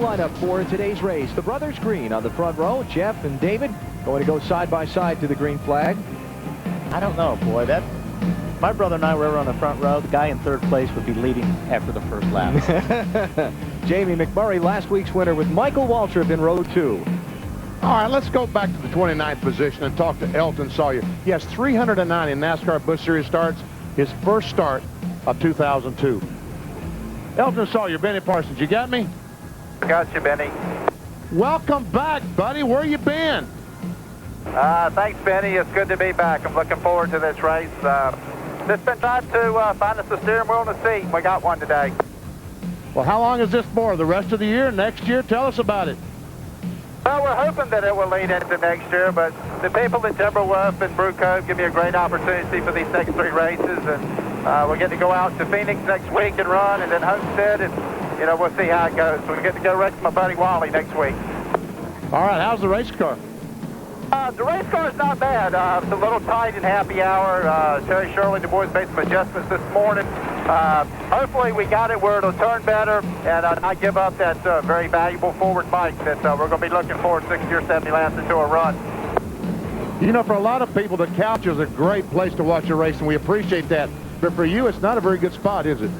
lineup for today's race. The brothers Green on the front row. Jeff and David going to go side by side to the green flag. I don't know, boy. My brother and I were on the front row. The guy in third place would be leading after the first lap. Jamie McMurray, last week's winner, with Michael Waltrip in row 2. All right, let's go back to the 29th position and talk to Elton Sawyer. He has 309 in NASCAR Busch Series starts, his first start of 2002. Elton Sawyer, Benny Parsons, you got me? Got you, Benny. Welcome back, buddy. Where you been? Thanks, Benny. It's good to be back. I'm looking forward to this race. Just been trying to find us a steering wheel and a seat. We got one today. Well, how long is this for? The rest of the year? Next year? Tell us about it. Well, we're hoping that it will lead into next year, but the people at Timberwolf and Brew Cove give me a great opportunity for these next 3 races, and we're getting to go out to Phoenix next week and run, and then Homestead, and, you know, we'll see how it goes. We're getting to go race with my buddy Wally next week. All right, how's the race car? The race car is not bad. It's a little tight in happy hour. Terry Shirley and the boys made some adjustments this morning. Hopefully we got it where it'll turn better and not give up that very valuable forward bike that we're going to be looking for 60 or 70 laps into a run. You know, for a lot of people, the couch is a great place to watch a race, and we appreciate that. But for you, it's not a very good spot, is it?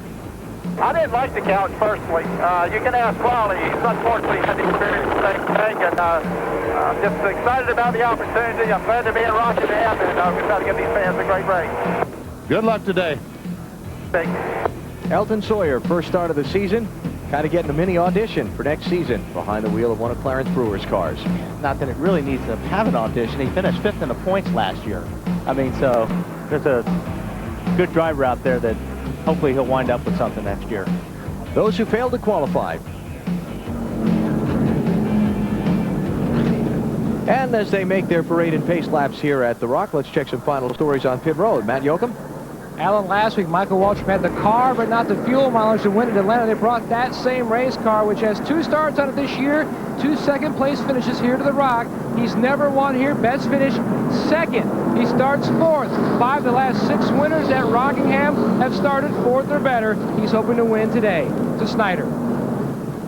I didn't like the couch personally. You can ask Wally. He's unfortunately had the experience the same thing, and I'm just excited about the opportunity. I'm glad to be in Rockingham, and we've got to give these fans a great race. Good luck today. Thank you. Elton Sawyer, first start of the season, kind of getting a mini audition for next season behind the wheel of one of Clarence Brewer's cars. Not that it really needs to have an audition. He finished 5th in the points last year. I mean, so there's a good driver out there that hopefully he'll wind up with something next year. Those who failed to qualify. And as they make their parade and pace laps here at the Rock, let's check some final stories on pit road. Matt Yoakum. Alan, last week Michael Waltrip had the car but not the fuel mileage to win at Atlanta. They brought that same race car, which has 2 starts on it this year, 2 second-place finishes here to the Rock. He's never won here. Best finish, 2nd. He starts 4th. 5 of the last 6 winners at Rockingham have started 4th or better. He's hoping to win today. To Snyder.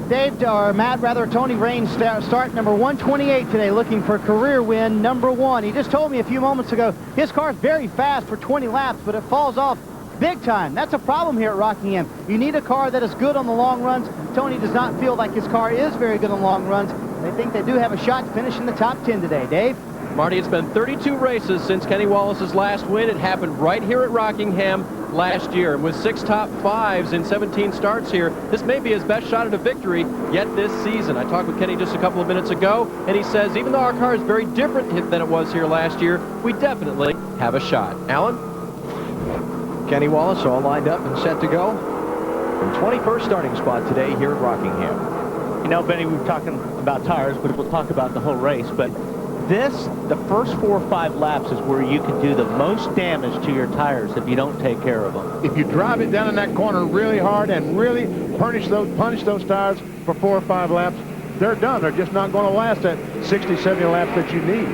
Dave, or Matt, rather, Tony Raines start number 128 today, looking for career win number 1. He just told me a few moments ago his car's very fast for 20 laps, but it falls off big time. That's a problem here at Rockingham. You need a car that is good on the long runs. Tony does not feel like his car is very good on long runs. They think they do have a shot to finish in the top 10 today. Dave? Marty, it's been 32 races since Kenny Wallace's last win. It happened right here at Rockingham last year. With 6 top 5s in 17 starts here, this may be his best shot at a victory yet this season. I talked with Kenny just a couple of minutes ago, and he says even though our car is very different than it was here last year, we definitely have a shot. Alan? Kenny Wallace all lined up and set to go. From 21st starting spot today here at Rockingham. You know, Benny, we're talking about tires, but we'll talk about the whole race. But the first 4 or 5 laps is where you can do the most damage to your tires if you don't take care of them. If you drive it down in that corner really hard and really punish those tires for 4 or 5 laps, they're done. They're just not going to last that 60, 70 laps that you need.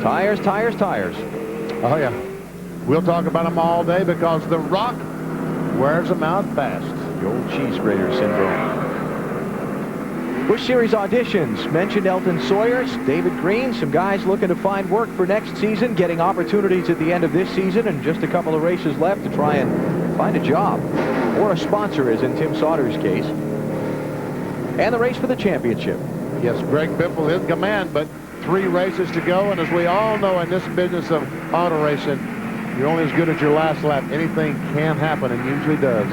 Tires, tires, tires. Oh, yeah. We'll talk about them all day because the Rock wears them out fast. The old cheese grater syndrome. Busch Series auditions. Mentioned Elton Sawyer's, David Green, some guys looking to find work for next season, getting opportunities at the end of this season and just a couple of races left to try and find a job. Or a sponsor, as in Tim Sauter's case. And the race for the championship. Yes, Greg Biffle is command, but 3 races to go, and as we all know in this business of auto racing, you're only as good as your last lap. Anything can happen, and usually does.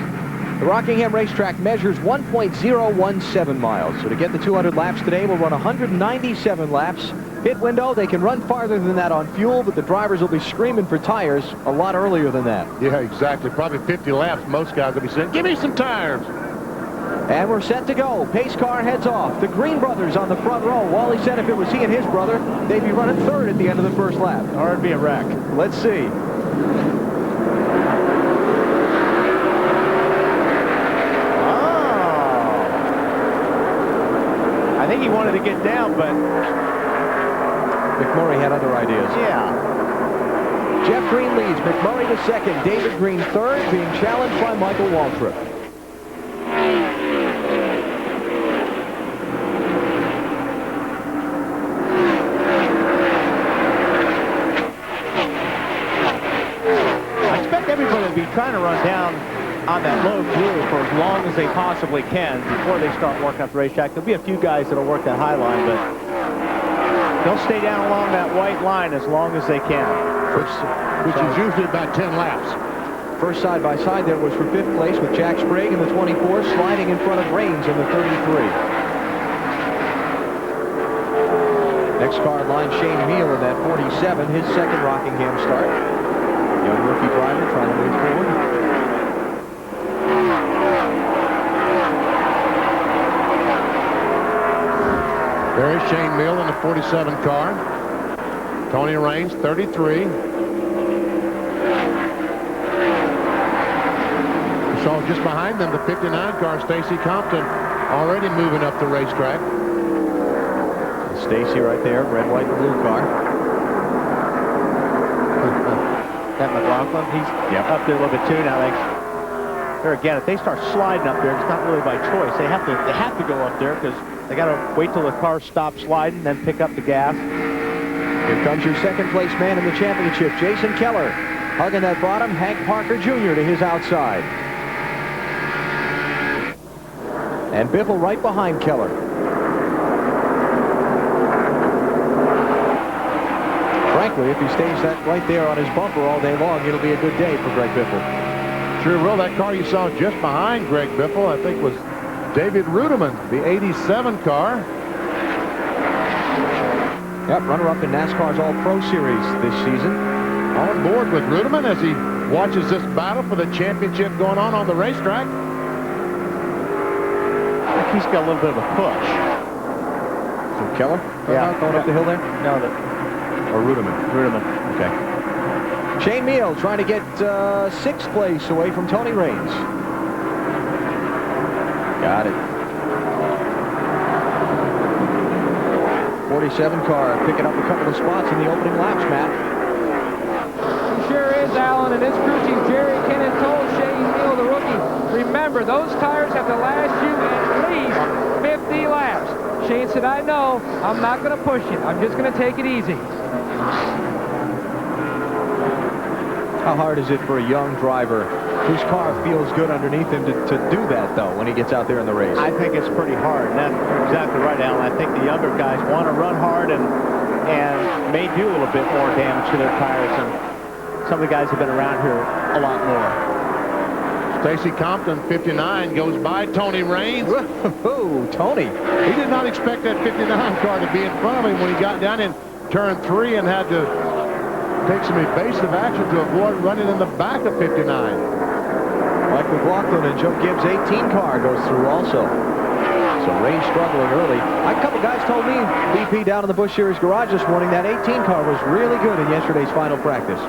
The Rockingham racetrack measures 1.017 miles. So to get the 200 laps today, we'll run 197 laps. Pit window, they can run farther than that on fuel, but the drivers will be screaming for tires a lot earlier than that. Yeah, exactly. Probably 50 laps. Most guys will be saying, give me some tires. And we're set to go. Pace car heads off. The Green brothers on the front row. Wally said if it was he and his brother, they'd be running 3rd at the end of the first lap. Or it'd be a wreck. Let's see. I think he wanted to get down, but McMurray had other ideas. yeah. Jeff Green leads. McMurray to 2nd. David Green 3rd, being challenged by Michael Waltrip. trying to run down on that low glue for as long as they possibly can before they start working up the racetrack. There'll be a few guys that'll work that high line, but they'll stay down along that white line as long as they can. Which is usually about 10 laps. First side-by-side there was for 5th place with Jack Sprague in the 24, sliding in front of Raines in the 33. Next car in line, Shane Meal in that 47, his second Rockingham start. Young rookie driver trying to move forward. There is Shane Meal in the 47 car. Tony Raines, 33. So just behind them, the 59 car, Stacy Compton, already moving up the racetrack. Stacy right there, red, white, and blue car. That McLaughlin, he's up there a little bit too now. There again, if they start sliding up there, it's not really by choice. They have to go up there because they got to wait till the car stops sliding, then pick up the gas. Here comes your second place man in the championship, Jason Keller. Hugging that bottom, Hank Parker Jr. to his outside. And Biffle right behind Keller. Frankly, if he stays right there on his bumper all day long, it'll be a good day for Greg Biffle. Sure will. That car you saw just behind Greg Biffle, I think, was David Ruderman, the 87 car. Yep, runner-up in NASCAR's All-Pro Series this season. On board with Ruderman as he watches this battle for the championship going on the racetrack. I think he's got a little bit of a push. So Keller? Yeah. Going up the hill there? No, or Ruderman? Ruderman. Okay. Shane Meal trying to get 6th place away from Tony Raines. Got it. 47 car picking up a couple of spots in the opening laps, Matt. He sure is, Alan, and his crew chief Jerry Kennan told Shane Meal, the rookie, remember, those tires have to last you at least 50 laps. Shane said, I know, I'm not going to push it. I'm just going to take it easy. How hard is it for a young driver whose car feels good underneath him to do that, though, when he gets out there in the race? I think it's pretty hard. And you're exactly right, Alan. I think the younger guys want to run hard and may do a little bit more damage to their tires. And some of the guys have been around here a lot more. Stacy Compton, 59, goes by Tony Raines. Whoa, Tony. He did not expect that 59 car to be in front of him when he got down in turn 3 and had to take some evasive action to avoid running in the back of 59. Mike McLaughlin and Joe Gibbs' 18 car goes through also. So Raines struggling early. A couple guys told me, BP down in the Busch Series garage this morning, that 18 car was really good in yesterday's final practice.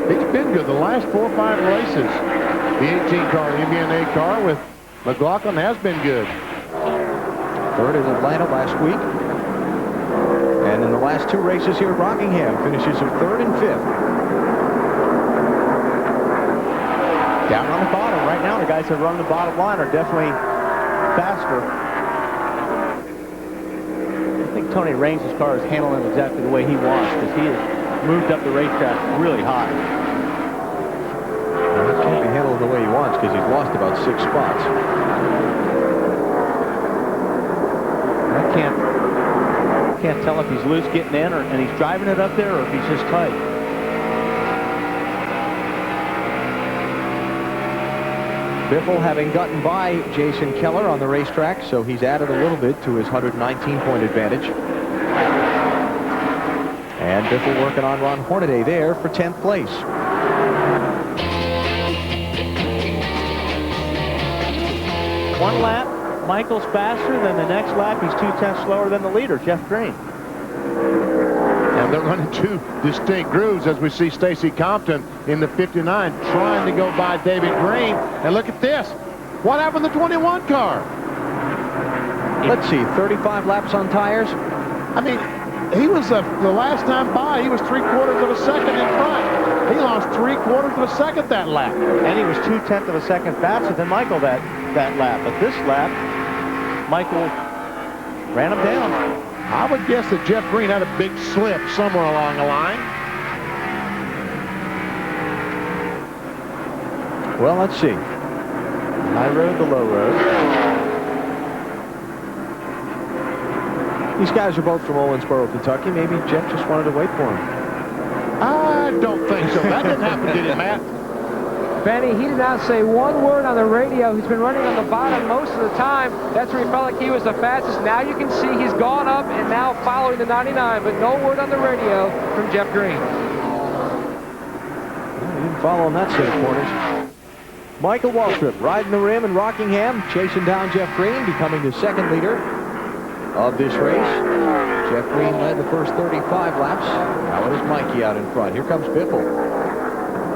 He's been good the last 4 or 5 races. The 18 car, the MBNA car with McLaughlin has been good. Third in Atlanta last week. And in the last 2 races here at Rockingham, finishes of 3rd and 5th. Down on the bottom. Right now, the guys that run the bottom line are definitely faster. I think Tony Raines' car is handling exactly the way he wants because he has moved up the racetrack really high. Well, he can't be handled the way he wants because he's lost about 6 spots. I can't tell if he's loose getting in and he's driving it up there or if he's just tight. Biffle having gotten by Jason Keller on the racetrack, so he's added a little bit to his 119-point advantage. And Biffle working on Ron Hornaday there for 10th place. One lap, Michael's faster. Then the next lap, he's 2/10 slower than the leader, Jeff Green. And they're running 2 distinct grooves as we see Stacy Compton in the 59 trying to go by David Green. And look at this. What happened to the 21 car? Let's see, 35 laps on tires. I mean, he was the last time by, he was 3/4 of a second in front. He lost 3/4 of a second that lap. And he was 2/10 of a second faster than Michael that lap. But this lap, Michael ran him down. I would guess that Jeff Green had a big slip somewhere along the line. Well, let's see. High road, the low road. These guys are both from Owensboro, Kentucky. Maybe Jeff just wanted to wait for him. I don't think so. That didn't happen, did it, Matt? Benny, he did not say one word on the radio. He's been running on the bottom most of the time. That's where he felt like he was the fastest. Now you can see he's gone up and now following the 99, but no word on the radio from Jeff Green. Well, he didn't follow in that set of corners. Michael Waltrip riding the rim in Rockingham, chasing down Jeff Green, becoming the second leader of this race. Jeff Green led the first 35 laps. Now it is Mikey out in front. Here comes Biffle.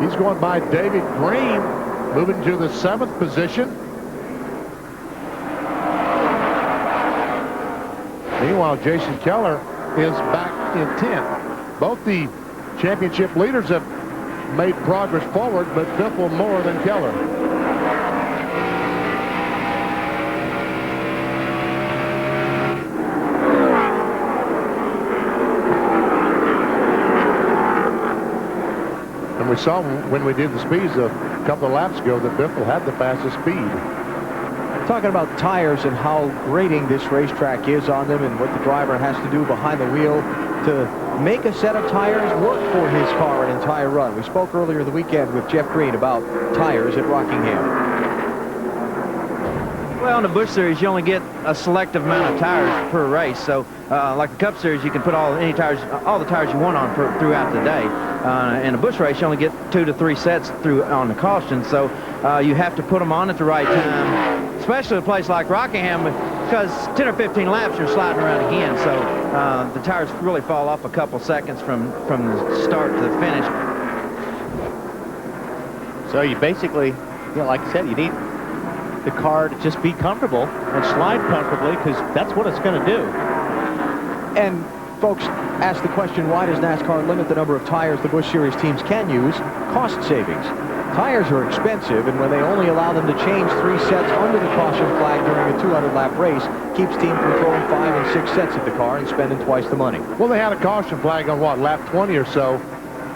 He's going by David Green, moving to the 7th position. Meanwhile, Jason Keller is back in 10th. Both the championship leaders have made progress forward, but Biffle more than Keller. And we saw when we did the speeds a couple of laps ago that Biffle had the fastest speed. Talking about tires and how grading this racetrack is on them and what the driver has to do behind the wheel to make a set of tires work for his car an entire run. We spoke earlier the weekend with Jeff Green about tires at Rockingham. Well, in the Busch Series, you only get a selective amount of tires per race. So, like the Cup Series, you can put all the tires you want on throughout the day. In a Busch race, you only get 2 to 3 sets on the caution. So, you have to put them on at the right time, especially a place like Rockingham, because 10 or 15 laps, you're sliding around again. So, the tires really fall off a couple seconds from the start to the finish. So you basically, like I said, you need the car to just be comfortable and slide comfortably, because that's what it's going to do. And folks ask the question, why does NASCAR limit the number of tires the Busch Series teams can use? Cost savings. Tires are expensive, and when they only allow them to change 3 sets under the caution flag during a 200-lap race, keeps teams from throwing 5 and 6 sets at the car and spending twice the money. Well, they had a caution flag on, what, lap 20 or so,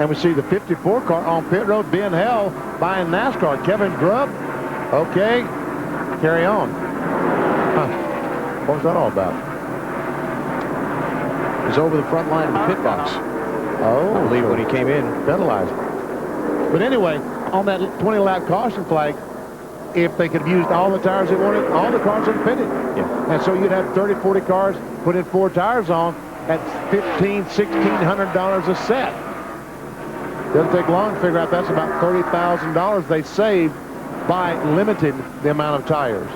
and we see the 54 car on pit road being held by a NASCAR. Kevin Grubb, okay, carry on. What was that all about? It was over the front line of the pit box. Oh, I believe when he came in. Penalized. But anyway, on that 20-lap caution flag, if they could have used all the tires they wanted, all the cars would have pitted. Yeah. And so you'd have 30, 40 cars, put in 4 tires on at $1,500, $1,600 a set. Doesn't take long to figure out that's about $30,000 they saved by limiting the amount of tires.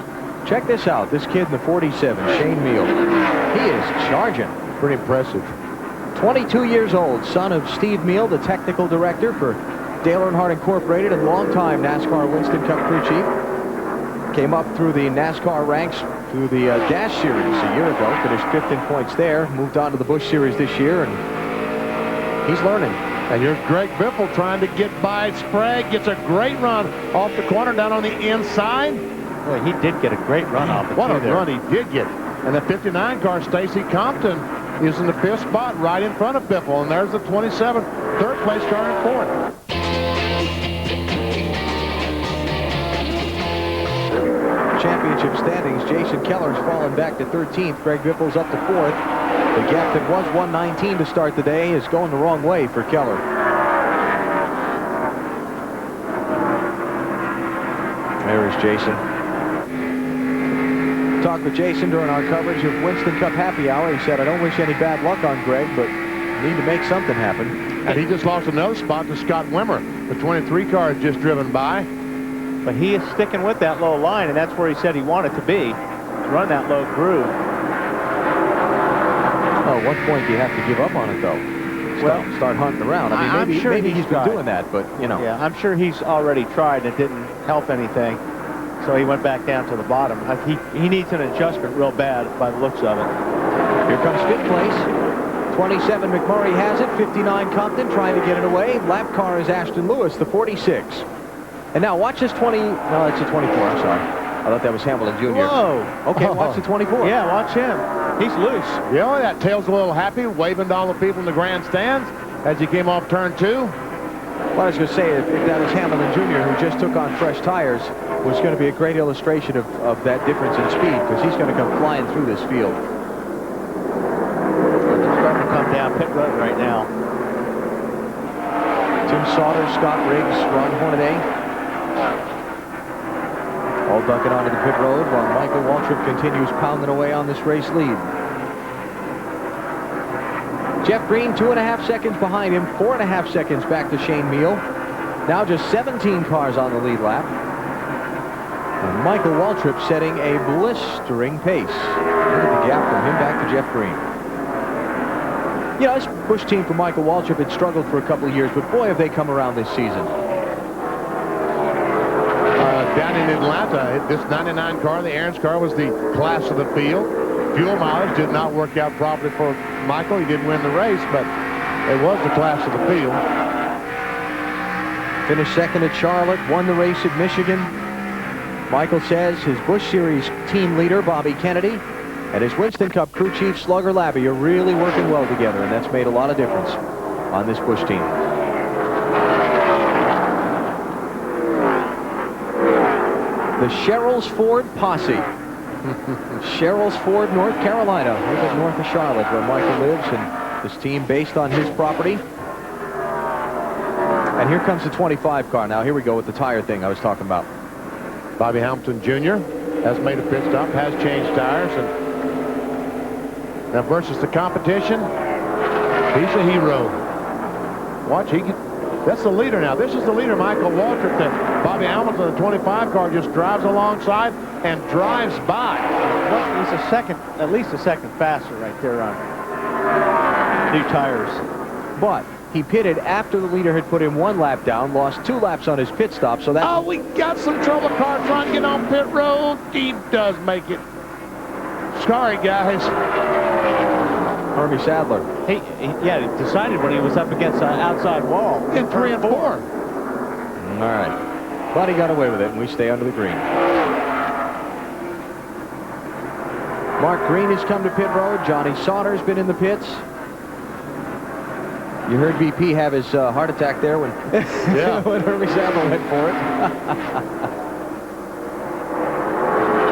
Check this out. This kid in the 47, Shane Meal. He is charging. Pretty impressive. 22 years old, son of Steve Meal, the technical director for Dale Earnhardt Incorporated and longtime NASCAR Winston Cup crew chief. Came up through the NASCAR ranks through the Dash Series a year ago. Finished 5th in points there. Moved on to the Busch Series this year, and he's learning. And here's Greg Biffle trying to get by Sprague. Gets a great run off the corner down on the inside. Boy, he did get a great run off it. What a run he did get. And the 59 car, Stacy Compton, is in the 5th spot right in front of Biffle. And there's the 27, 3rd place car in 4th. Championship standings, Jason Keller's fallen back to 13th. Greg Biffle's up to 4th. The gap that was 119 to start the day is going the wrong way for Keller. There is Jason. Talked with Jason during our coverage of Winston Cup Happy Hour. He said, I don't wish any bad luck on Greg, but need to make something happen. And he just lost another spot to Scott Wimmer. The 23 car had just driven by. But he is sticking with that low line, and that's where he said he wanted to be. Run that low groove. Oh, at what point do you have to give up on it, though? Start hunting around. I mean, maybe he's been doing that, but, you know. Yeah, I'm sure he's already tried and it didn't help anything. So he went back down to the bottom. He needs an adjustment real bad by the looks of it. Here comes 5th place. 27 McMurray has it. 59 Compton trying to get it away. Lap car is Ashton Lewis, the 46. And now watch this 20. No, that's the 24. I'm sorry. I thought that was Hamilton Jr. Whoa. Okay, watch the 24. Yeah, watch him. He's loose. Yeah, that tail's a little happy, waving to all the people in the grandstands as he came off turn 2. Well, I was going to say, if that was Hamilton Jr., who just took on fresh tires, was going to be a great illustration of that difference in speed, because he's going to come flying through this field. They're starting to come down pit road right now. Tim Sauter, Scott Riggs, Ron Hornaday. All ducking onto the pit road while Michael Waltrip continues pounding away on this race lead. Jeff Green 2.5 seconds behind him, 4.5 seconds back to Shane Meal. Now just 17 cars on the lead lap. And Michael Waltrip setting a blistering pace. Look at the gap from him back to Jeff Green. You know, this Busch team for Michael Waltrip had struggled for a couple of years, but boy, have they come around this season. Down in Atlanta, this 99 car, the Aaron's car, was the class of the field. Fuel mileage did not work out properly for Michael. He didn't win the race, but it was the class of the field. Finished second at Charlotte, won the race at Michigan. Michael says his Busch Series team leader, Bobby Kennedy, and his Winston Cup crew chief, Slugger Labby, are really working well together, and that's made a lot of difference on this Busch team. The Sherrills Ford Posse. Sherrills Ford, North Carolina, a little bit north of Charlotte, where Michael lives, and this team based on his property. And here comes the 25 car. Now, here we go with the tire thing I was talking about. Bobby Hamilton Jr. has made a pit stop, has changed tires, and now versus the competition, he's a hero. Watch, that's the leader now. This is the leader, Michael Waltrip. That Bobby Hamilton, the 25 car, just drives alongside and drives by. Well, he's at least a second faster right there on new tires. But he pitted after the leader had put him 1 lap down, lost 2 laps on his pit stop, so that... Oh, we got some trouble. Car trying to get on pit road. He does make it. Sorry, guys. Hermie Sadler. He decided when he was up against the outside wall. In 3 and 4. All right. But he got away with it, and we stay under the green. Mark Green has come to pit road. Johnny Sauter's been in the pits. You heard BP have his heart attack there when, when Hermie Sadler went for it.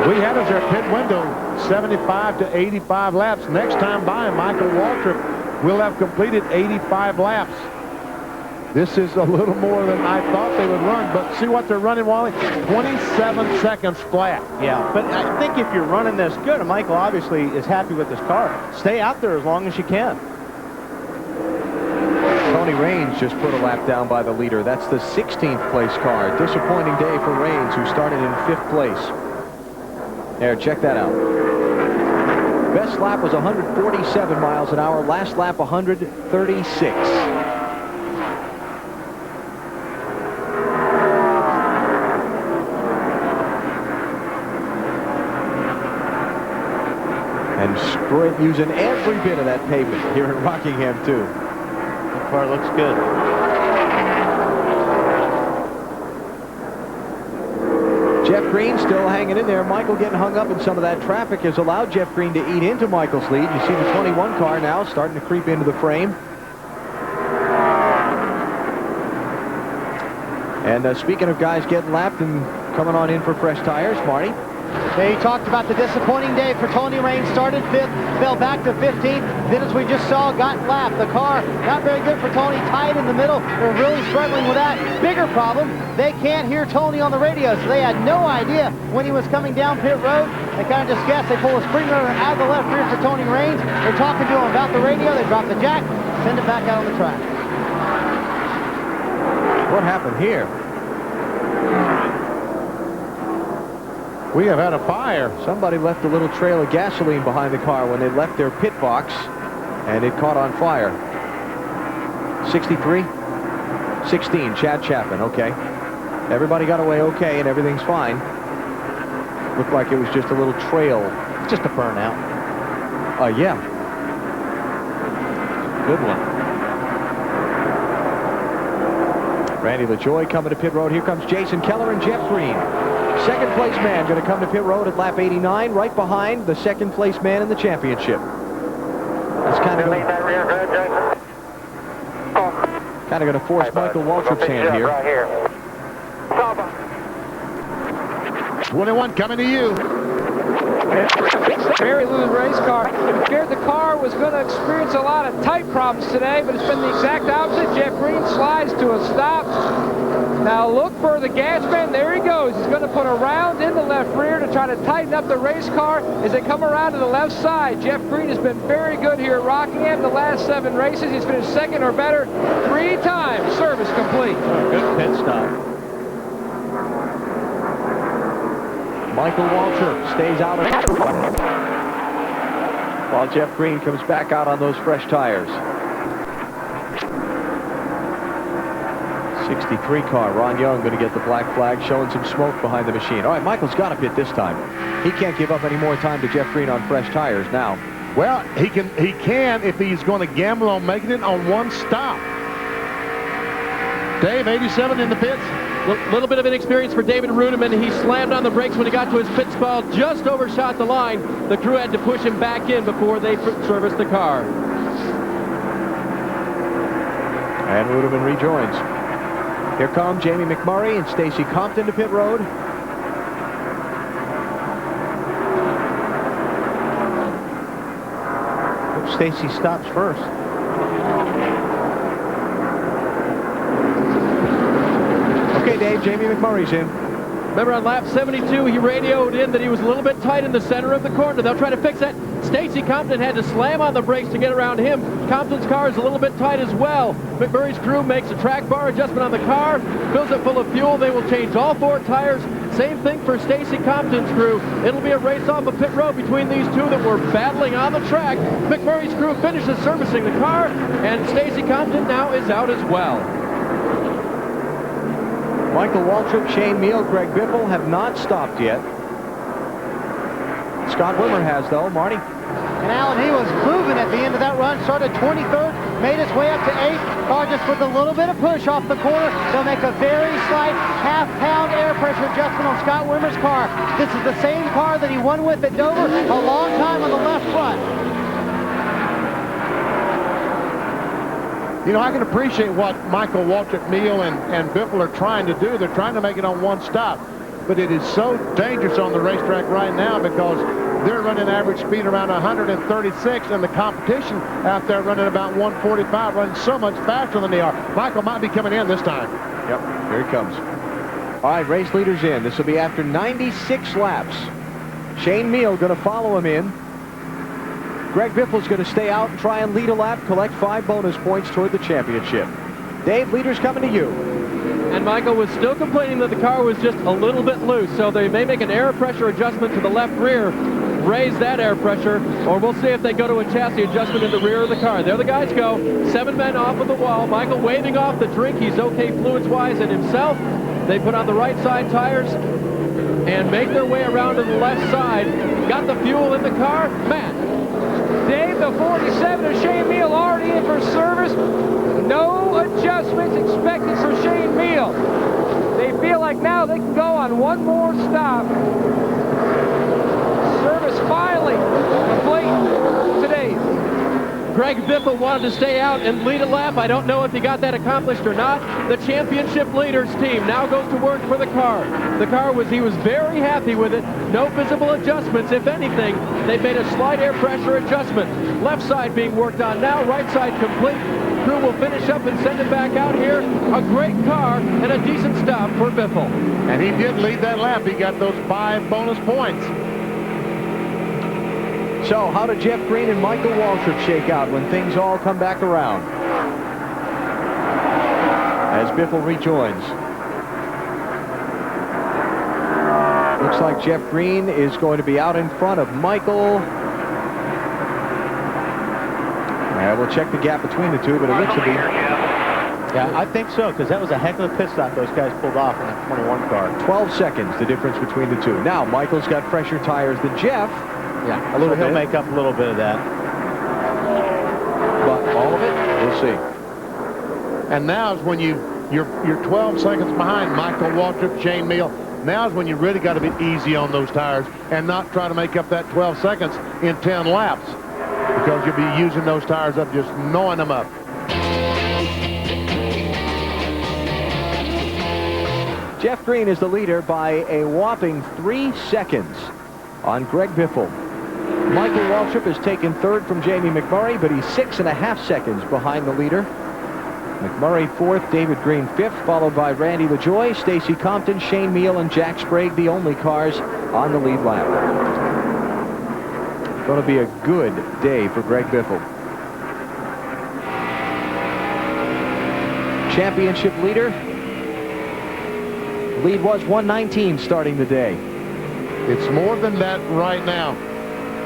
We had as our pit window 75 to 85 laps. Next time by, Michael Waltrip will have completed 85 laps. This is a little more than I thought they would run, but see what they're running, Wally? 27 seconds flat. Yeah, but I think if you're running this good, and Michael obviously is happy with this car, stay out there as long as you can. Tony Raines just put a lap down by the leader. That's the 16th place car. Disappointing day for Raines, who started in 5th place. There, check that out. Best lap was 147 miles an hour. Last lap, 136. And sprint using every bit of that pavement here at Rockingham, too. The car looks good. Jeff Green still hanging in there. Michael getting hung up in some of that traffic has allowed Jeff Green to eat into Michael's lead. You see the 21 car now starting to creep into the frame. And speaking of guys getting lapped and coming on in for fresh tires, Marty. They talked about the disappointing day for Tony Raines. Started 5th, fell back to 15th. Then, as we just saw, got lapped. The car not very good for Tony. Tied in the middle. They're really struggling with that. Bigger problem, they can't hear Tony on the radio, so they had no idea when he was coming down pit road. They kind of just guessed. They pull a spring motor out of the left rear for Tony Raines. They're talking to him about the radio. They drop the jack, send it back out on the track. What happened here? We have had a fire. Somebody left a little trail of gasoline behind the car when they left their pit box, and it caught on fire. 63? 16, Chad Chapman, okay. Everybody got away okay, and everything's fine. Looked like it was just a little trail. Just a burnout. Yeah. Good one. Randy LaJoy coming to pit road. Here comes Jason Keller and Jeff Green. Second place man going to come to pit road at lap 89, right behind the second place man in the championship. That's kind of Kind of going to force Michael Waltrip's hand here. Right here. 21 coming to you. Very loose race car. It appeared the car was going to experience a lot of tight problems today, but it's been the exact opposite. Jeff Green slides to a stop. Now look for the gas man. There he goes. He's going to put a round in the left rear to try to tighten up the race car as they come around to the left side. Jeff Green has been very good here at Rockingham the last 7 races. He's finished second or better 3 times. Service complete. Good pit stop. Michael Waltrip stays out of while Jeff Green comes back out on those fresh tires. 63 car, Ron Young going to get the black flag, showing some smoke behind the machine. All right, Michael's got to pit this time. He can't give up any more time to Jeff Green on fresh tires now. Well, he can if he's going to gamble on making it on one stop. Dave, 87 in the pits. A little bit of inexperience for David Rudiman. He slammed on the brakes when he got to his pit stall, just overshot the line. The crew had to push him back in before they serviced the car. And Rudiman rejoins. Here come Jamie McMurray and Stacy Compton to pit road. Hope Stacy stops first. Okay, Dave, Jamie McMurray's in. Remember on lap 72, he radioed in that he was a little bit tight in the center of the corner. They'll try to fix that. Stacy Compton had to slam on the brakes to get around him. Compton's car is a little bit tight as well. McMurray's crew makes a track bar adjustment on the car, fills it full of fuel. They will change all 4 tires. Same thing for Stacy Compton's crew. It'll be a race off of pit road between these two that were battling on the track. McMurray's crew finishes servicing the car, and Stacy Compton now is out as well. Michael Waltrip, Shane Meal, Greg Biffle have not stopped yet. Scott Wimmer has, though. Marty? And Alan, he was moving at the end of that run. Started 23rd, made his way up to 8th. Car just with a little bit of push off the corner. They'll make a very slight half-pound air pressure adjustment on Scott Wimmer's car. This is the same car that he won with at Dover a long time on the left front. You know, I can appreciate what Michael Waltrip, Meal, and Biffle are trying to do. They're trying to make it on one stop. But it is so dangerous on the racetrack right now because they're running average speed around 136, and the competition out there running about 145, running so much faster than they are. Michael might be coming in this time. Yep, here he comes. All right, race leaders in. This will be after 96 laps. Shane Meal going to follow him in. Greg Biffle's going to stay out and try and lead a lap, collect 5 bonus points toward the championship. Dave, leaders coming to you. And Michael was still complaining that the car was just a little bit loose, so they may make an air pressure adjustment to the left rear, raise that air pressure, or we'll see if they go to a chassis adjustment in the rear of the car. There the guys go. 7 men off of the wall. Michael waving off the drink. He's okay fluids-wise and himself. They put on the right side tires and make their way around to the left side. Got the fuel in the car. Matt. Dave, the 47 of Shane Meal already in for service. No adjustments expected for Shane Meal. They feel like now they can go on one more stop. Service finally complete today. Greg Biffle wanted to stay out and lead a lap. I don't know if he got that accomplished or not. The championship leaders team now goes to work for the car. The car he was very happy with it. No visible adjustments. If anything, they made a slight air pressure adjustment. Left side being worked on now, right side complete. Crew will finish up and send it back out here. A great car and a decent stop for Biffle. And he did lead that lap. He got those 5 bonus points. So, how did Jeff Green and Michael Waltrip shake out when things all come back around? As Biffle rejoins. Looks like Jeff Green is going to be out in front of Michael. And we'll check the gap between the two, but it looks to be... Yeah, I think so, because that was a heck of a pit stop those guys pulled off in that 21 car. 12 seconds, the difference between the two. Now, Michael's got fresher tires than Jeff. Yeah, a little bit. He'll make up a little bit of that. But all of it, we'll see. And now is when you're 12 seconds behind Michael Waltrip, Shane Meal. Now is when you really got to be easy on those tires and not try to make up that 12 seconds in 10 laps, because you'll be using those tires up, just gnawing them up. Jeff Green is the leader by a whopping 3 seconds on Greg Biffle. Michael Waltrip has taken third from Jamie McMurray, but he's 6.5 seconds behind the leader. McMurray fourth, David Green fifth, followed by Randy LaJoie, Stacy Compton, Shane Meal, and Jack Sprague, the only cars on the lead lap. Going to be a good day for Greg Biffle. Championship leader. Lead was 119 starting the day. It's more than that right now.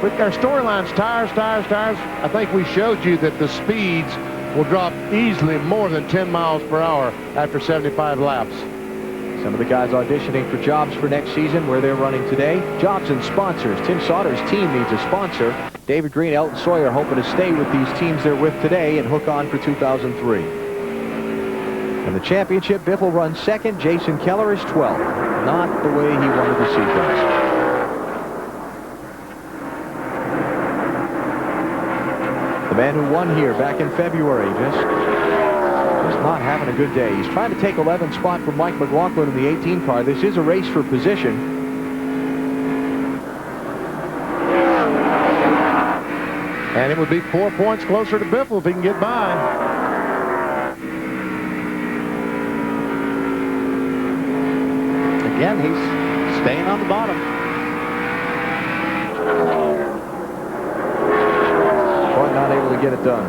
With our storylines, tires. I think we showed you that the speeds will drop easily more than 10 miles per hour after 75 laps. Some of the guys auditioning for jobs for next season, where they're running today. Jobs and sponsors. Tim Sauter's team needs a sponsor. David Green, Elton Sawyer hoping to stay with these teams they're with today and hook on for 2003. And the championship, Biffle runs second. Jason Keller is 12th. Not the way he wanted to see things. The man who won here back in February, just not having a good day. He's trying to take 11th spot from Mike McLaughlin in the 18 car. This is a race for position. And it would be 4 points closer to Biffle if he can get by. Again, he's staying on the bottom. Not able to get it done.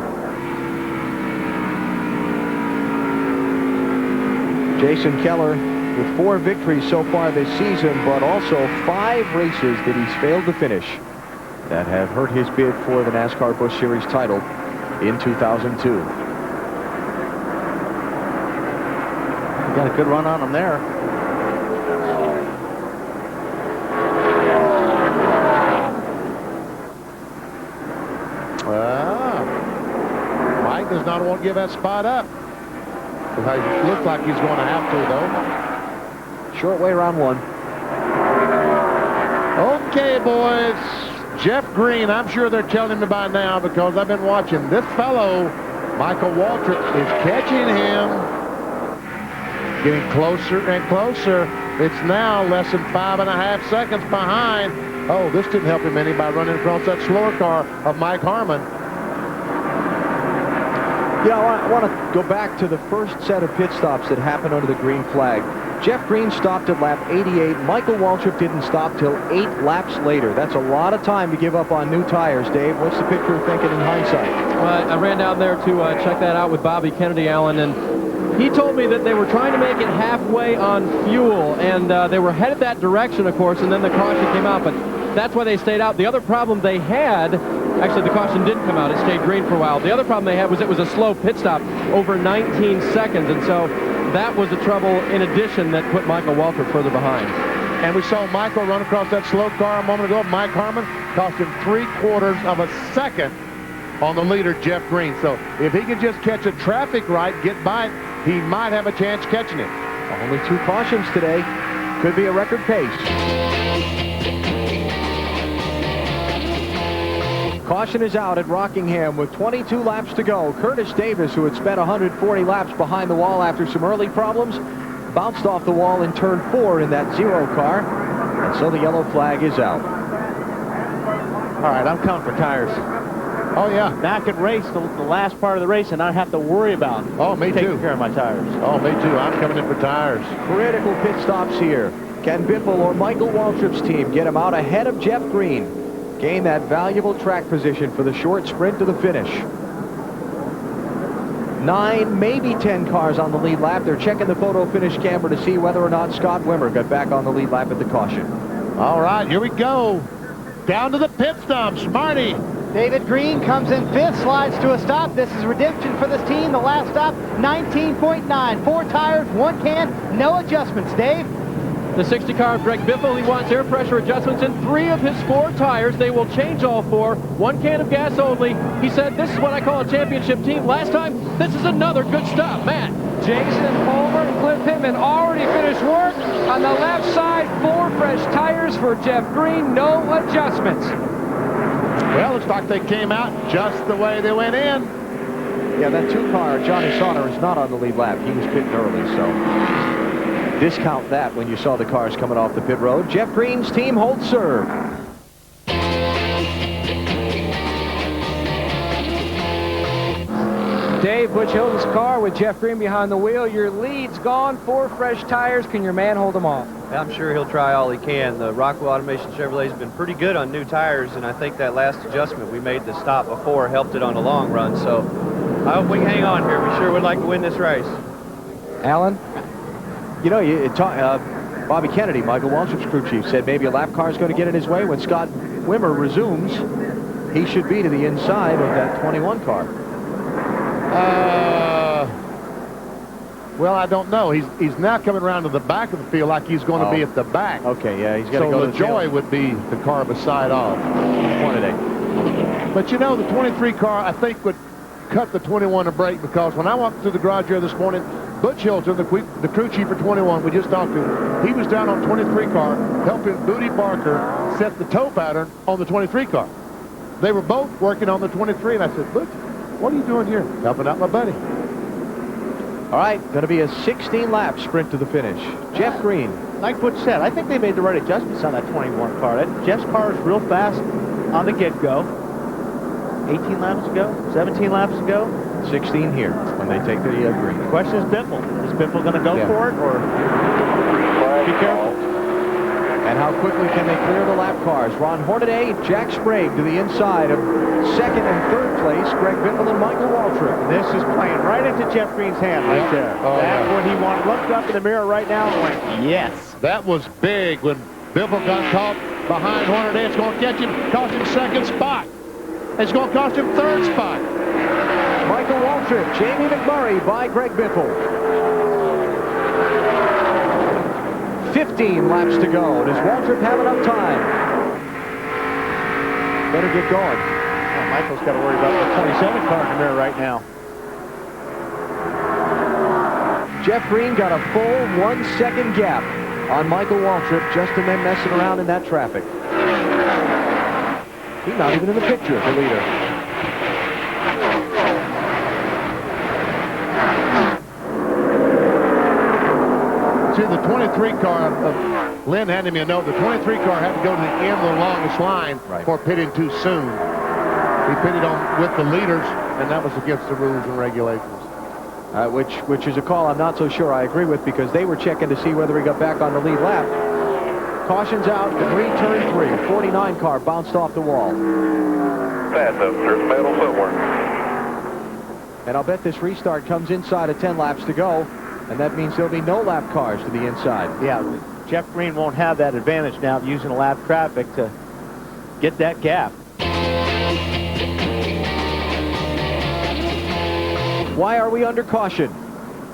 Jason Keller with 4 victories so far this season, but also 5 races that he's failed to finish that have hurt his bid for the NASCAR Busch Series title in 2002. Got a good run on him there. Mike does not want to give that spot up. It looks like he's going to have to, though. Short way, round 1. Okay, boys. Jeff Green, I'm sure they're telling me by now because I've been watching. This fellow, Michael Waltrip, is catching him. Getting closer and closer. It's now less than 5.5 seconds behind. Oh, this didn't help him any by running across that slower car of Mike Harmon. Yeah, I want to go back to the first set of pit stops that happened under the green flag. Jeff Green stopped at lap 88. Michael Waltrip didn't stop till 8 laps later. That's a lot of time to give up on new tires, Dave. What's the picture thinking in hindsight? Well, I ran down there to check that out with Bobby Kennedy, Allen, and he told me that they were trying to make it halfway on fuel, and they were headed that direction, of course, and then the caution came out, but that's why they stayed out. The other problem they had, actually the caution didn't come out, it stayed green for a while. The other problem they had was it was a slow pit stop, over 19 seconds, and so that was the trouble in addition that put Michael Waltrip further behind. And we saw Michael run across that slow car a moment ago. Mike Harmon cost him 3/4 of a second on the leader, Jeff Green. So if he can just catch a traffic right, get by it, he might have a chance catching it. Only 2 cautions today. Could be a record pace. Caution is out at Rockingham with 22 laps to go. Curtis Davis, who had spent 140 laps behind the wall after some early problems, bounced off the wall in turn 4 in that 0 car. And so the yellow flag is out. All right, I'm coming for tires. Oh, yeah. Now I can race the last part of the race and not have to worry about taking care of my tires. Oh, me too. I'm coming in for tires. Critical pit stops here. Can Biffle or Michael Waltrip's team get him out ahead of Jeff Green? Gain that valuable track position for the short sprint to the finish. 9, maybe 10 cars on the lead lap. They're checking the photo finish camera to see whether or not Scott Wimmer got back on the lead lap at the caution. All right, here we go. Down to the pit stops. Marty. David Green comes in 5th, slides to a stop. This is redemption for this team. The last stop, 19.9. 4 tires, 1 can, no adjustments. Dave? The 60 car of Greg Biffle, he wants air pressure adjustments in 3 of his 4 tires. They will change all 4. 1 can of gas only. He said, this is what I call a championship team. Last time, this is another good stop. Matt. Jason Palmer and Cliff Pittman already finished work. On the left side, 4 fresh tires for Jeff Green. No adjustments. Well, looks like they came out just the way they went in. Yeah, that 2 car, Johnny Sauter, is not on the lead lap. He was pitting early, so. discount that when you saw the cars coming off the pit road. Jeff Green's team holds serve. Dave, Butch Hilton's car with Jeff Green behind the wheel. Your lead's gone. 4 fresh tires. Can your man hold them off? I'm sure he'll try all he can. The Rockwell Automation Chevrolet's been pretty good on new tires, and I think that last adjustment we made to stop before helped it on the long run. So I hope we can hang on here. We sure would like to win this race. Alan? You know, Bobby Kennedy, Michael Waltrip's crew chief, said maybe a lap car is going to get in his way. When Scott Wimmer resumes, he should be to the inside of that 21 car. Well, I don't know. He's now coming around to the back of the field like he's going to be at the back. Okay, yeah, he's got to go to the LaJoy would be the car beside off. But you know, the 23 car, I think, would cut the 21 a break, because when I walked through the garage here this morning, Butch Hilton, the crew chief for 21, we just talked to him. He was down on 23 car helping Booty Barker set the toe pattern on the 23 car. They were both working on the 23, and I said, Butch, what are you doing here? Helping out my buddy. All right, going to be a 16-lap sprint to the finish. Jeff Green. Like Butch said, I think they made the right adjustments on that 21 car. Jeff's car is real fast on the get-go. 18 laps ago, 17 laps ago. 16 here when they take the green. The question is Biffle. Is Biffle going to go for it, or be careful? And how quickly can they clear the lap cars? Ron Hornaday, Jack Sprague to the inside of second and third place, Greg Biffle and Michael Waltrip. This is playing right into Jeff Green's hand right there. That's what he wanted. Looked up in the mirror right now and went, yes. That was big when Biffle got caught behind Hornaday. It's going to catch him, cost him second spot. It's going to cost him third spot. Michael Waltrip, Jamie McMurray by Greg Biffle. 15 laps to go. Does Waltrip have enough time? Better get going. Well, Michael's got to worry about the 27 car in the mirror right now. Jeff Green got a full 1 second gap on Michael Waltrip just in them messing around in that traffic. He's not even in the picture, the leader. See, the 23 car, Lynn handed me a note, the 23 car had to go to the end of the longest line for pitting too soon. He pitted on with the leaders, and that was against the rules and regulations. Which is a call I'm not so sure I agree with, because they were checking to see whether he got back on the lead lap. Caution's out, the green turn 3. 49 car bounced off the wall. Pass up, there's metal somewhere. And I'll bet this restart comes inside of 10 laps to go. And that means there'll be no lap cars to the inside. Yeah, Jeff Green won't have that advantage now of using a lap traffic to get that gap. Why are we under caution?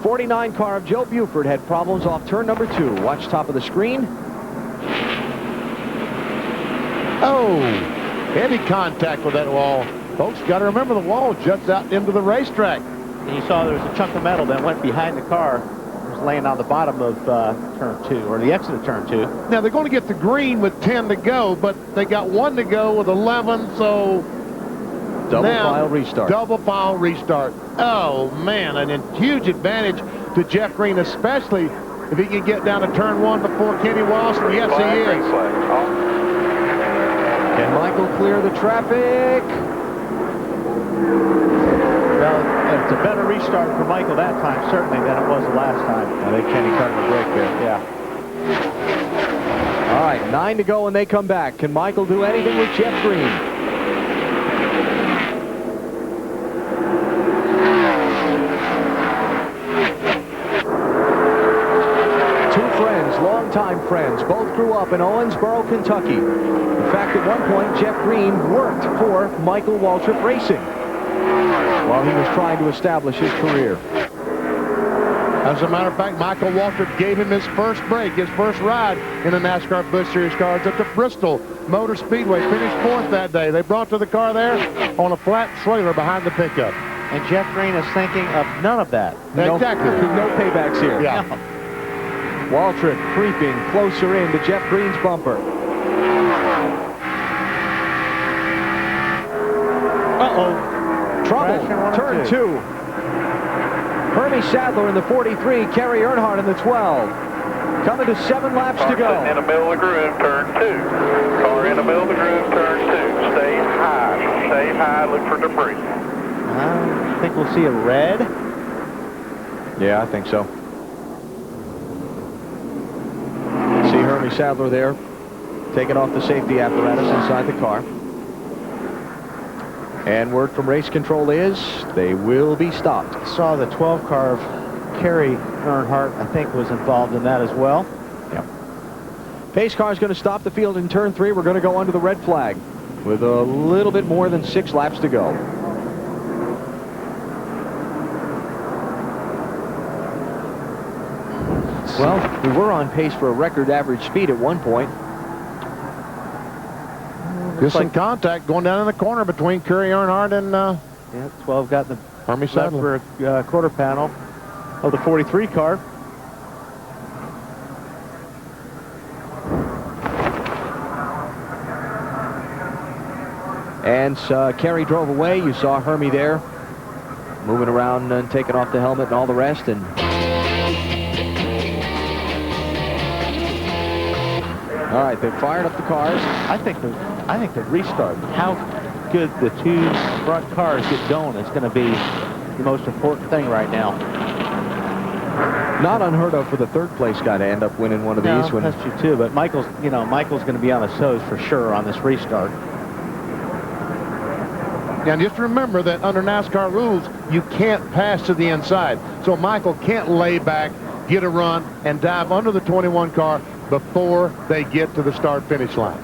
49 car of Joe Buford had problems off turn number 2. Watch top of the screen. Oh, heavy contact with that wall. Folks, got to remember the wall juts out into the racetrack. And you saw there was a chunk of metal that went behind the car. It was laying on the bottom of turn 2, or the exit of turn 2. Now, they're going to get the green with 10 to go, but they got 1 to go with 11, so... Double file restart. Double file restart. Oh, man, a huge advantage to Jeff Green, especially if he can get down to turn 1 before Kenny Wilson. Yes, he is. Can Michael clear the traffic? Well, it's a better restart for Michael that time, certainly, than it was the last time. I think Kenny cut him a break there. Yeah. All right, 9 to go when they come back. Can Michael do anything with Jeff Green? Two friends, longtime friends, both grew up in Owensboro, Kentucky. In fact, at one point, Jeff Green worked for Michael Waltrip Racing while he was trying to establish his career. As a matter of fact, Michael Waltrip gave him his first break, his first ride in the NASCAR Busch Series cars at the Bristol Motor Speedway. Finished 4th that day. They brought to the car there on a flat trailer behind the pickup. And Jeff Green is thinking of none of that. Exactly. No paybacks here. Yeah. No. Waltrip creeping closer in to Jeff Green's bumper. Uh-oh. Trouble. Turn 2. Hermie Sadler in the 43. Kerry Earnhardt in the 12. Coming to 7 laps to go. In the middle of the groove, turn 2. Car in the middle of the groove, turn 2. Stay high. Stay high, look for debris. I think we'll see a red. Yeah, I think so. See Hermie Sadler there, taking off the safety apparatus inside the car. And word from race control is they will be stopped. Saw the 12 car of Kerry Earnhardt, I think, was involved in that as well. Yep. Pace car is going to stop the field in turn 3. We're going to go under the red flag with a little bit more than 6 laps to go. Well, we were on pace for a record average speed at one point. Distant contact going down in the corner between Kerry Earnhardt and Yeah, 12 got in the Hermie left Sadler. rear quarter panel of the 43 car. And Kerry drove away. You saw Hermie there, moving around and taking off the helmet and all the rest. And all right, they've fired up the cars. I think the restart, how good the two front cars get going, is going to be the most important thing right now. Not unheard of for the third place guy to end up winning one of these. No, that's true too. But Michael's going to be on his toes for sure on this restart. And just remember that under NASCAR rules, you can't pass to the inside. So Michael can't lay back, get a run, and dive under the 21 car before they get to the start-finish line.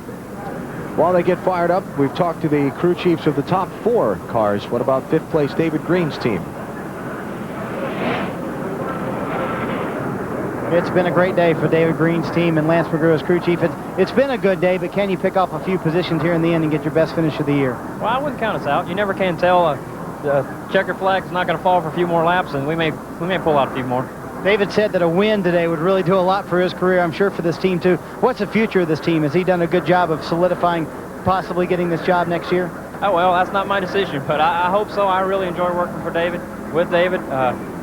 While they get fired up, we've talked to the crew chiefs of the top 4 cars. What about 5th place David Green's team? It's been a great day for David Green's team and Lance McGrew as crew chief. It's been a good day, but can you pick off a few positions here in the end and get your best finish of the year? Well, I wouldn't count us out. You never can tell. The checker flag's not going to fall for a few more laps, and we may pull out a few more. David said that a win today would really do a lot for his career, I'm sure for this team too. What's the future of this team? Has he done a good job of solidifying possibly getting this job next year? Oh, well, that's not my decision, but I hope so. I really enjoy working for David, with David.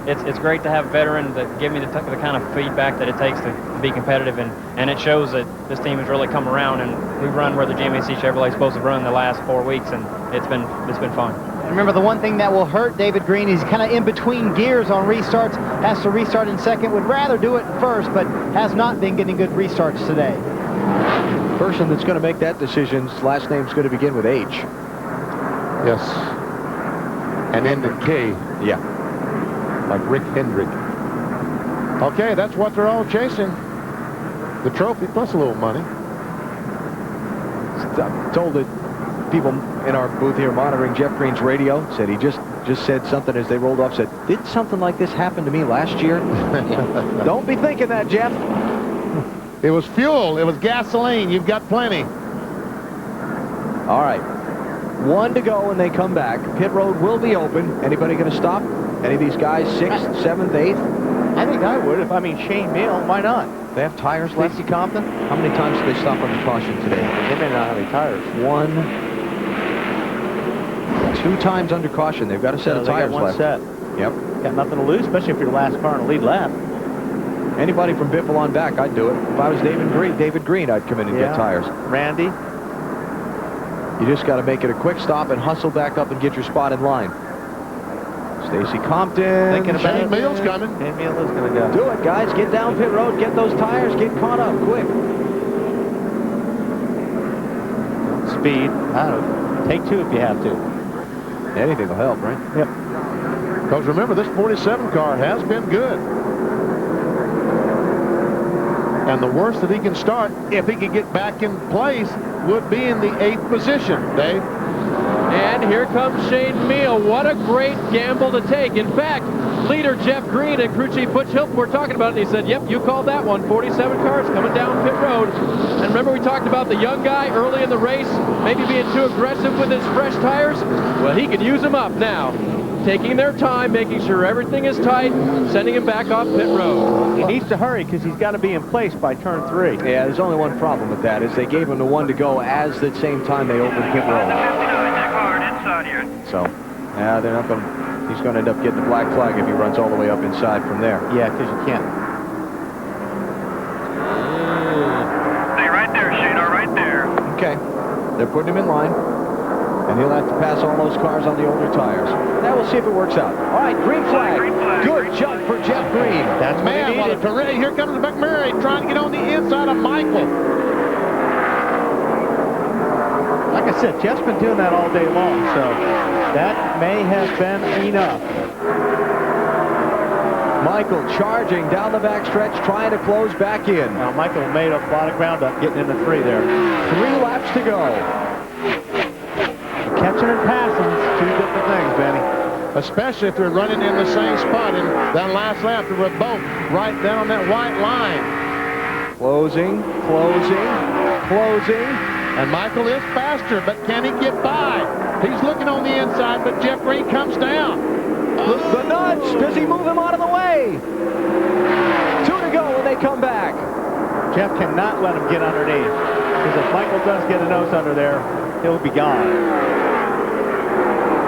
It's great to have a veteran that give me the kind of feedback that it takes to be competitive, and it shows that this team has really come around, and we've run where the GMC Chevrolet's supposed to run the last 4 weeks, and it's been fun. Remember, the one thing that will hurt David Green is kind of in between gears on restarts, has to restart in second, would rather do it in first, but has not been getting good restarts today. Person that's going to make that decision's last name's going to begin with H. Yes. And end in K. Yeah. Like Rick Hendrick. Okay, that's what they're all chasing. The trophy plus a little money. I'm told that people in our booth here monitoring Jeff Green's radio said he just said something as they rolled off, said, did something like this happen to me last year? Don't be thinking that, Jeff. It was fuel. It was gasoline. You've got plenty. All right. 1 to go and they come back. Pit road will be open. Anybody going to stop? Any of these guys, 6th, 7th, 8th? I think I would. If Shane Meal, why not? They have tires left. Stacey Compton? How many times did they stop under caution today? They may not have any tires. 2 times under caution. They've got a set of tires left. Set. Yep. Got nothing to lose, especially if you're the last car in the lead lap. Anybody from Biffle on back, I'd do it. If I was David Green, I'd come in and get tires. Randy? You just got to make it a quick stop and hustle back up and get your spot in line. Stacey Compton. Thinking about Shane Meal's coming. Shane Meal is going to go. Do it, guys. Get down pit road. Get those tires. Get caught up quick. Speed. Take 2 if you have to. Anything will help, right? Yep. Because remember, this 47 car has been good. And the worst that he can start, if he can get back in place, would be in the 8th position, Dave. And here comes Shane Meal. What a great gamble to take. In fact, leader Jeff Green and crew chief Butch Hilton were talking about it, and he said, yep, you called that one. 47 cars coming down pit road. And remember we talked about the young guy early in the race, maybe being too aggressive with his fresh tires? Well, he can use them up now. Taking their time, making sure everything is tight, sending him back off pit road. He needs to hurry because he's got to be in place by turn 3. Yeah, there's only one problem with that, is they gave him the 1 to go as the same time they opened pit road. So, yeah, they're not going to, he's going to end up getting the black flag if he runs all the way up inside from there. Yeah, because you can't. They're putting him in line. And he'll have to pass all those cars on the older tires. Now we'll see if it works out. All right, green flag. Good jump for Jeff Green. That's man, what a terrific. Here comes McMurray trying to get on the inside of Michael. Like I said, Jeff's been doing that all day long, so that may have been enough. Michael charging down the backstretch, trying to close back in. Now, Michael made a lot of ground up getting into 3 there. 3 laps to go. Catching and passing is 2 different things, Benny. Especially if they're running in the same spot in that last lap. They were both right down on that white line. Closing, closing, closing. And Michael is faster, but can he get by? He's looking on the inside, but Jeff Green comes down. The nudge. Does he move him out of the way? 2 to go when they come back. Jeff cannot let him get underneath. Because if Michael does get a nose under there, he'll be gone.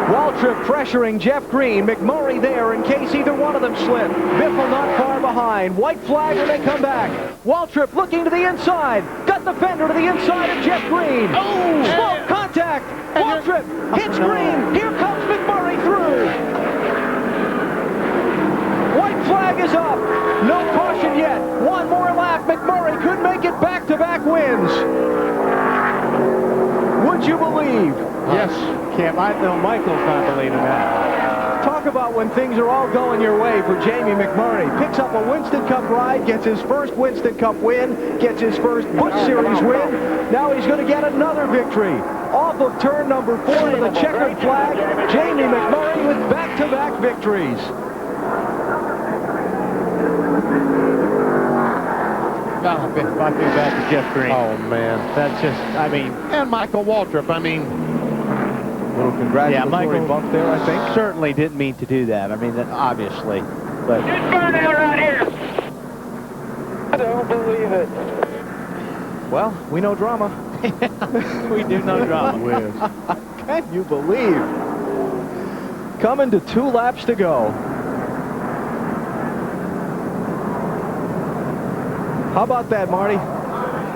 Waltrip pressuring Jeff Green. McMurray there in case either one of them slip. Biffle not far behind. White flag when they come back. Waltrip looking to the inside. Got the fender to the inside of Jeff Green. Oh! Smoke contact. Waltrip hits Green. Here comes McMurray through. White flag is up. No caution yet. One more lap. McMurray could make it back-to-back wins. Would you believe? Yes. Cam, I know Michael's not believing that. Talk about when things are all going your way for Jamie McMurray. Picks up a Winston Cup ride, gets his first Winston Cup win, gets his first Busch Series win. Now he's going to get another victory. Off of turn number 4 to the checkered flag, Jamie McMurray with back-to-back victories. Oh, if I do that to Jeff Green. Oh, man. That's just, I mean. And Michael Waltrip, I mean. Little congratulatory Michael bump there, I think. Certainly didn't mean to do that. I mean, that obviously. But. Just burn out right here. I don't believe it. Well, we know drama. We do know drama. Can you believe? Coming to 2 laps to go. How about that, Marty?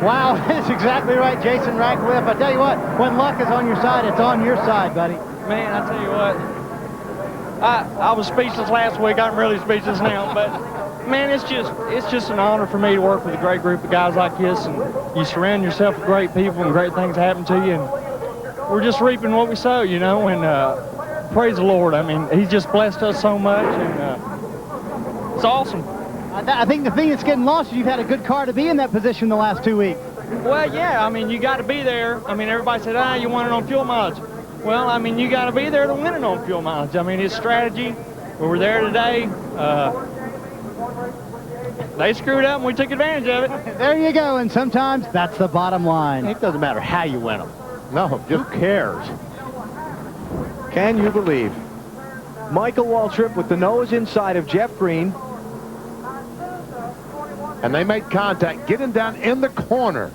Wow, that's exactly right, Jason Ratcliffe. I tell you what, when luck is on your side, it's on your side, buddy. Man, I tell you what, I was speechless last week. I'm really speechless now, but man, it's just an honor for me to work with a great group of guys like this, and you surround yourself with great people and great things happen to you, and we're just reaping what we sow, you know, and praise the Lord. I mean, he's just blessed us so much, and it's awesome. I think the thing that's getting lost is you've had a good car to be in that position the last 2 weeks. Well, yeah, I mean, you got to be there. I mean, everybody said, you won it on fuel mileage. Well, I mean, you got to be there to win it on fuel mileage. I mean, his strategy, we were there today. They screwed up and we took advantage of it. There you go, and sometimes that's the bottom line. It doesn't matter how you win them. No, Who cares? Can you believe? Michael Waltrip with the nose inside of Jeff Green. and they made contact, getting down in the corner.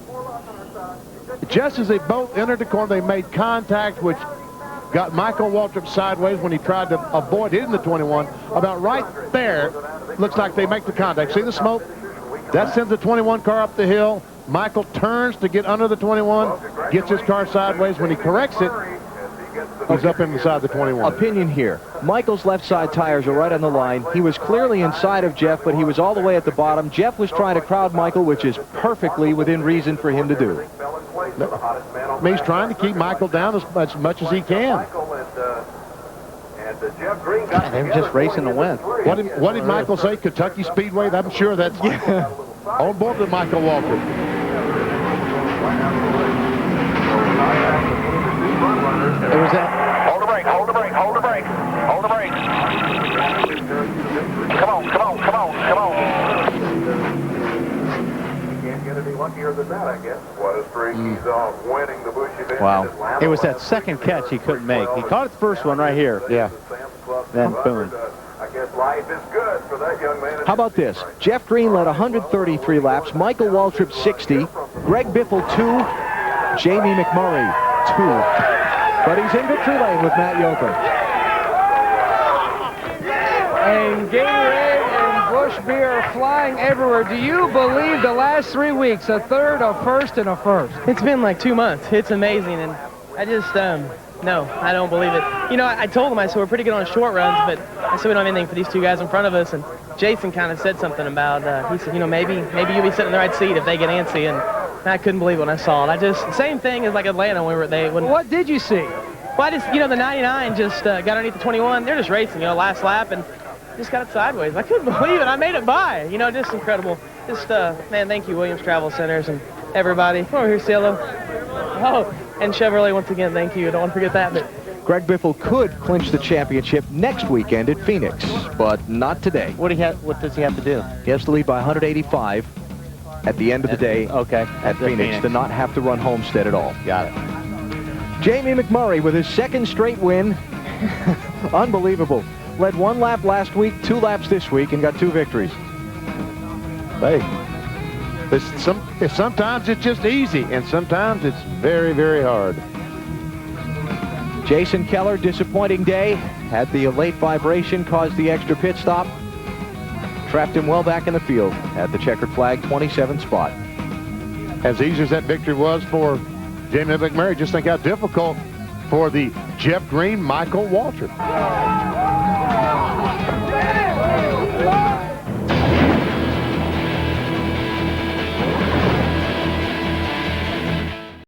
Just as they both entered the corner, they made contact, which got Michael Waltrip sideways when he tried to avoid hitting the 21. About right there, looks like they make the contact. See the smoke? That sends the 21 car up the hill. Michael turns to get under the 21, gets his car sideways. When he corrects it, he's up inside the 21. Opinion here. Michael's left side tires are right on the line. He was clearly inside of Jeff, but he was all the way at the bottom. Jeff was trying to crowd Michael, which is perfectly within reason for him to do. I mean, he's trying to keep Michael down as much as he can. They were just racing to win. What did Michael say? Kentucky Speedway? I'm sure that's on board with Michael Waltrip. There was that. Hold the brake, hold the brake, hold the brake, hold the brake. Come on, come on, come on, come on. Can't get any luckier than that, I guess. What a streak he's off, winning the Busch event. Wow. It was that second catch he couldn't make. He caught the first one right here. Yeah. Then boom. I guess life is good for that young man. How about this? Jeff Green led 133 laps. Michael Waltrip 60. Greg Biffle 2. Jamie McMurray 2. But he's in victory lane with Matt Yocum. And Gatorade and Busch beer flying everywhere. Do you believe the last 3 weeks, a third, a first, and a first? It's been like 2 months. It's amazing, and I just, no, I don't believe it. You know, I told them, I said, we're pretty good on short runs, but I said we don't have anything for these two guys in front of us, and Jason kind of said something about, he said, you know, maybe you'll be sitting in the right seat if they get antsy, and I couldn't believe it when I saw it. Same thing as like Atlanta when What did you see? Well, I just, you know, the 99 just got underneath the 21. They're just racing, you know, last lap, and just got it sideways. I couldn't believe it. I made it by. You know, just incredible. Just, man, thank you, Williams Travel Centers and everybody. Come over here, Cielo. Oh, and Chevrolet, once again, thank you. I don't want to forget that. But Greg Biffle could clinch the championship next weekend at Phoenix, but not today. What does he have to do? He has to lead by 185 at the end of the day at Phoenix to not have to run Homestead at all. Got it. Jamie McMurray with his second straight win. Unbelievable. Led 1 lap last week, 2 laps this week, and got 2 victories. Hey, sometimes it's just easy, and sometimes it's very, very hard. Jason Keller, disappointing day. Had the late vibration, caused the extra pit stop. Trapped him well back in the field at the checkered flag 27th spot. As easy as that victory was for Jamie McMurray, just think how difficult for the Jeff Green, Michael Waltrip.